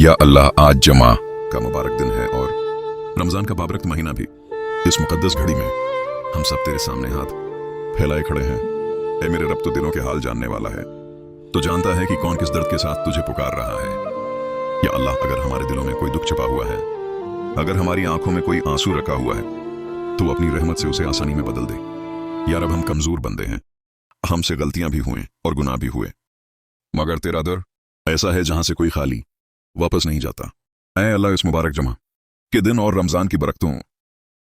या अल्लाह, आज जमा का मुबारक दिन है और रमजान का बाबरकत महीना भी। इस मुकद्दस घड़ी में हम सब तेरे सामने हाथ फैलाए खड़े हैं। ए मेरे रब, तो दिलों के हाल जानने वाला है, तो जानता है कि कौन किस दर्द के साथ तुझे पुकार रहा है। या अल्लाह, अगर हमारे दिलों में कोई दुख छिपा हुआ है, अगर हमारी आंखों में कोई आंसू रखा हुआ है, तो अपनी रहमत से उसे आसानी में बदल दे। या रब, हम कमजोर बंदे हैं, हमसे गलतियां भी हुए और गुनाह भी हुए, मगर तेरा दर ऐसा है जहां से कोई खाली वापस नहीं जाता। ऐ अल्लाह, इस मुबारक जमा के दिन और रमजान की बरकतों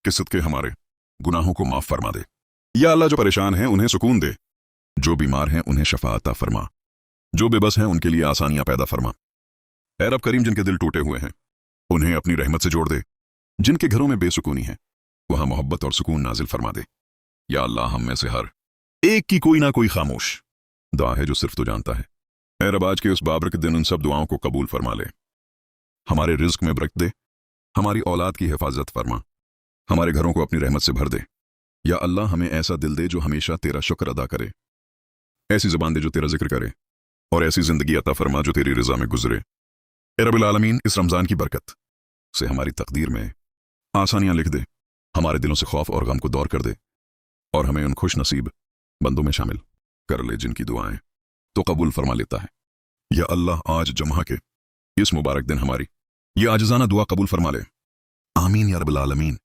के सदके हमारे गुनाहों को माफ फरमा दे। या अल्लाह, जो परेशान हैं उन्हें सुकून दे, जो बीमार हैं उन्हें शफा अता फरमा, जो बेबस हैं उनके लिए आसानियां पैदा फरमा। ऐ रब करीम, जिनके दिल टूटे हुए हैं उन्हें अपनी रहमत से जोड़ दे, जिनके घरों में बेसुकूनी है वहां मोहब्बत और सुकून नाजिल फरमा दे। या अल्लाह, हम में से हर एक की कोई ना कोई खामोश दुआ है जो सिर्फ तो जानता है। ऐ रब, आज के उस बाबरकत दिन उन सब दुआओं को कबूल फरमा ले, हमारे रिज्क में बरकत दे, हमारी औलाद की हिफाजत फरमा, हमारे घरों को अपनी रहमत से भर दे। या अल्लाह, हमें ऐसा दिल दे जो हमेशा तेरा शुक्र अदा करे, ऐसी ज़बान दे जो तेरा जिक्र करे, और ऐसी जिंदगी अता फरमा जो तेरी रज़ा में गुजरे। ए रब्बिल आलमीन, इस रमज़ान की बरकत से हमारी तकदीर में आसानियां लिख दे, हमारे दिलों से खौफ और गम को दूर कर दे, और हमें उन खुश नसीब बंदों में शामिल कर ले जिनकी दुआएं तो कबूल फरमा लेता है। या अल्लाह, आज जमा के इस मुबारक दिन हमारी ये आजिज़ाना दुआ कबूल फरमा ले। आमीन या रब्बिल आलमीन।